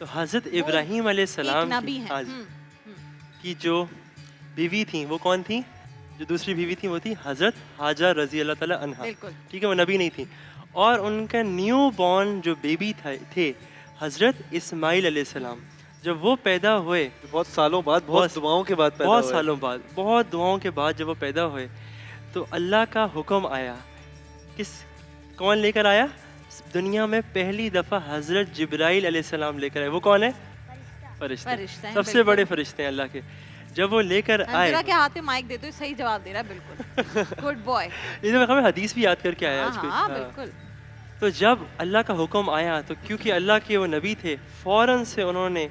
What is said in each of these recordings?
تو حضرت ابراہیم علیہ السلام نبی ہیں. کی جو بیوی تھیں وہ کون تھیں؟ جو دوسری بیوی تھی وہ تھی حضرت حاجہ رضی اللہ تعالیٰ عنہا. بالکل. ٹھیک ہے، وہ نبی نہیں تھی. اور ان کا نیو بورن جو بیبی تھے حضرت اسماعیل علیہ السلام. جب وہ پیدا ہوئے بہت سالوں بعد، بہت دعاؤں کے بعد پیدا بہت ہوئے. سالوں بعد، بہت دعاؤں کے بعد جب وہ پیدا ہوئے تو اللہ کا حکم آیا. کون لے کر آیا؟ دنیا میں پہلی دفعہ حضرت جبرائیل علیہ السلام لے کر آئے. وہ کون ہے؟ فرشتے. سب سے بڑے فرشتے ہیں اللہ کے. جب وہ لے کر آئے، انزرا کے ہاتھ میں مائک دے دو، صحیح جواب دے رہا ہے. بالکل گڈ بوائے. یہ ہمیں حدیث بھی یاد کر کے آیا آج. ہاں بالکل. تو جب اللہ کا حکم آیا تو کیونکہ اللہ کے وہ نبی تھے، فوراً سے انہوں نے،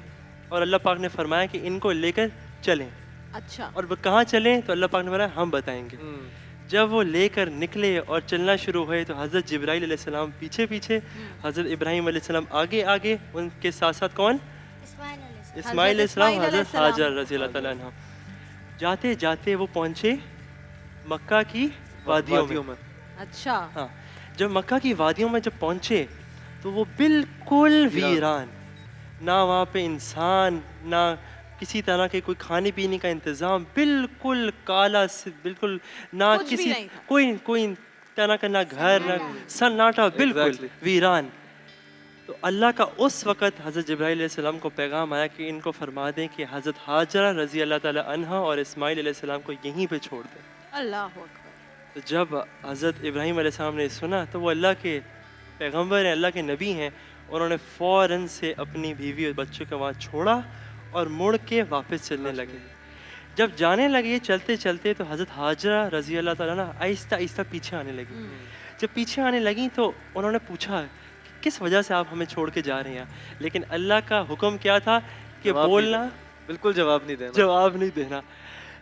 اور اللہ پاک نے فرمایا کہ ان کو لے کر چلیں. اچھا. اور کہاں چلیں؟ تو اللہ پاک نے فرمایا ہم بتائیں گے. جب وہ لے کر نکلے اور چلنا شروع ہوئے تو حضرت جبرائیل علیہ السلام پیچھے پیچھے، حضرت ابراہیم علیہ السلام آگے آگے، ان کے ساتھ ساتھ کون؟ اسماعیل علیہ السلام، حضرت حاجر رضی اللہ تعالیٰ عنہ. جاتے جاتے وہ پہنچے مکہ کی وادیوں میں. اچھا. ہاں، جب مکہ کی وادیوں میں جب پہنچے تو وہ بالکل ویران، نہ وہاں پہ انسان، نہ کسی طرح کے کوئی کھانے پینے کا انتظام، بالکل کالا، بالکل نہ کسی کوئی طرح کا، نہ گھر، نہ سناٹا، بالکل ویران. تو اللہ کا اس وقت حضرت جبرائیل علیہ السلام کو پیغام آیا کہ ان کو فرما دیں کہ حضرت حاجرہ رضی اللہ تعالیٰ عنہا اور اسماعیل علیہ السلام کو یہیں پہ چھوڑ دیں. اللہ اکبر. تو جب حضرت ابراہیم علیہ السلام نے سنا تو وہ اللہ کے پیغمبر ہیں، اللہ کے نبی ہیں، انہوں نے فوراً سے اپنی بیوی اور بچوں کو وہاں چھوڑا اور مڑ کے واپس چلنے لگے. جب جانے لگے چلتے چلتے تو حضرت حاجرہ رضی اللہ تعالیٰ عنہ آہستہ آہستہ پیچھے آنے لگی. جب پیچھے آنے لگیں تو انہوں نے پوچھا کہ کس وجہ سے آپ ہمیں چھوڑ کے جا رہے ہیں؟ لیکن اللہ کا حکم کیا تھا کہ بولنا، بالکل جواب نہیں دینا.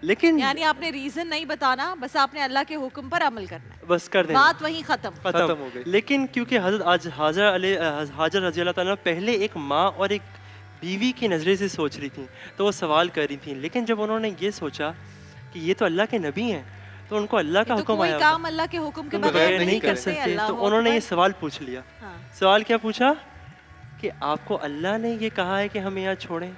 لیکن یعنی آپ نے ریزن نہیں بتانا، بس آپ نے اللہ کے حکم پر عمل کرنا ہے، بس کر دینا، بات وہیں ختم ہو گئی. لیکن کیونکہ حضرت حاجر رضی اللہ تعالیٰ پہلے ایک ماں اور ایک بیوی کے نظریے سے سوچ رہی تھیں تو وہ سوال کر رہی تھیں. لیکن جب انہوں نے یہ سوچا کہ یہ تو اللہ کے نبی ہیں تو ان کو اللہ کا حکم آیا، کوئی کام اللہ کے حکم کے بغیر نہیں کر سکتے. تو انہوں نے یہ سوال پوچھ لیا. سوال کیا پوچھا کہ آپ کو اللہ نے یہ کہا ہے کہ ہم یہاں چھوڑیں؟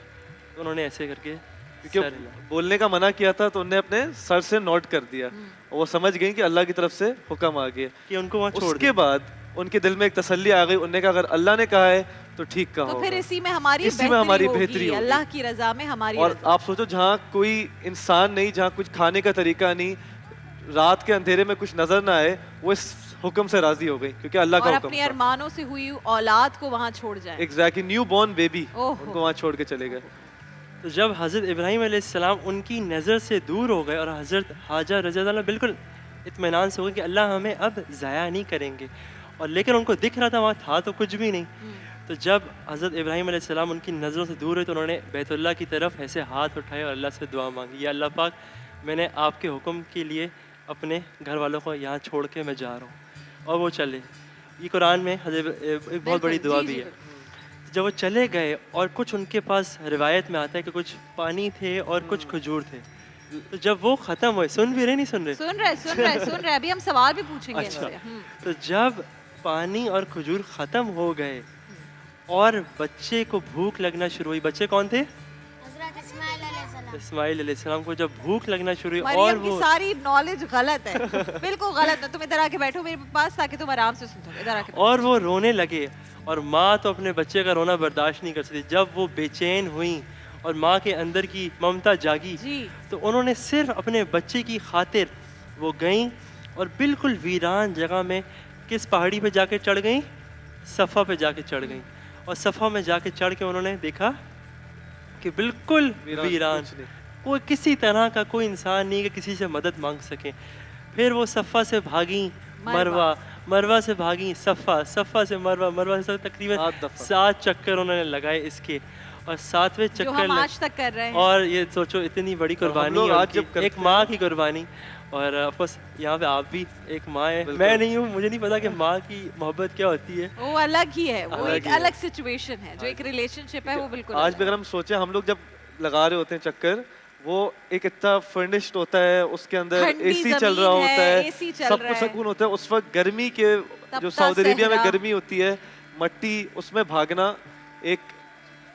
تو انہوں نے ایسے کر کے کیونکہ بولنے کا منع کیا تھا تو انہوں نے اپنے سر سے نوٹ کر دیا. وہ سمجھ گئی کہ اللہ کی طرف سے حکم آ گیا کہ ان کو وہاں چھوڑ. اس کے بعد ان کے دل میں ایک تسلی آ گئی. انہوں نے کہا اگر اللہ نے کہا ہے تو ٹھیک کہا تو پھر ہوگا، اسی میں ہماری بہتری ہوگی، اللہ کی رضا میں ہماری اور رضا. آپ سوچو جہاں کوئی انسان نہیں، جہاں کچھ کھانے کا طریقہ نہیں، رات کے اندھیرے میں کچھ نظر نہ آئے، وہ اس حکم سے راضی ہو گئی کیونکہ اللہ کا اور حکم اپنے تھا. ارمانوں سے ہوئی اولاد کو وہاں چھوڑ جائے. ایگزیکٹلی، نیو بورن بیبی ان کو وہاں چھوڑ کے چلے گئے. تو جب حضرت ابراہیم علیہ السلام ان کی نظر سے دور ہو گئے اور حضرت حاجہ رضی اللہ عنہ بالکل اطمینان سے ہو گئے کہ اللہ ہمیں اب ضائع نہیں کریں گے، اور لیکن ان کو دکھ رہا تھا وہاں تھا تو کچھ بھی نہیں. تو جب حضرت ابراہیم علیہ السلام ان کی نظروں سے دور ہوئے تو انہوں نے بیت اللہ کی طرف ایسے ہاتھ اٹھائے اور اللہ سے دعا مانگی، یا اللہ پاک میں نے آپ کے حکم کے لیے اپنے گھر والوں کو یہاں چھوڑ کے میں جا رہا ہوں. اور وہ چلے. یہ قرآن میں ایک بہت بڑی دعا بھی ہے. جب وہ چلے گئے اور کچھ ان کے پاس روایت میں آتا ہے کہ کچھ پانی تھے اور کچھ کھجور تھے، تو جب وہ ختم ہوئے، سن بھی رہے نہیں سن رہے ابھی ہم سوال بھی پوچھیں گے. اچھا، تو جب پانی اور کھجور ختم ہو گئے اور بچے کو بھوک لگنا شروع ہوئی. بچے کون تھے؟ اسماعیل علیہ السلام کو جب بھوک لگنا شروع ہوئی، اور وہ ساری نالج غلط ہے، بالکل غلط ہے. تم ادھر آ کے بیٹھو میرے پاس تاکہ تم آرام سے سن سکو. ادھر آ کے اور وہ رونے لگے، اور ماں تو اپنے بچے کا رونا برداشت نہیں کر سکتی. جب وہ بے چین ہوئیں اور ماں کے اندر کی ممتا جاگی تو انہوں نے صرف اپنے بچے کی خاطر وہ گئیں اور بالکل ویران جگہ میں کس پہاڑی پہ جا کے چڑھ گئیں؟ صفا پہ جا کے چڑھ گئیں. اور صفا میں جا کے چڑھ کے انہوں نے دیکھا کہ بالکل ویران، کوئی کسی طرح کا کوئی انسان نہیں کہ کسی سے مدد مانگ سکے. پھر وہ صفا سے بھاگیں مروہ، مروہ سے بھاگیں صفا، صفا سے مروہ، مروہ سے تقریباً 7 چکر انہوں نے لگائے اس کے، اور 7ویں چکر آج تک کر رہے ہیں. اور یہ سوچو اتنی بڑی قربانی، ایک ماں کی قربانی. اور بس یہاں پہ آپ بھی ایک ماں ہے، میں نہیں ہوں، مجھے نہیں پتا کہ ماں کی محبت کیا ہوتی ہے. وہ الگ ہی ہے، وہ ایک الگ سچویشن ہے. جو ایک ریلیشن شپ ہے وہ بالکل آج بھی اگر ہم سوچیں، ہم لوگ جب لگا رہے ہوتے ہیں چکر، وہ ایک اتنا فرنشڈ ہوتا ہے، اس کے اندر اے سی چل رہا ہوتا ہے، سب کو سکون ہوتا ہے. اس وقت گرمی کے جو سعودی عربیہ میں گرمی ہوتی ہے، مٹی اس میں بھاگنا ایک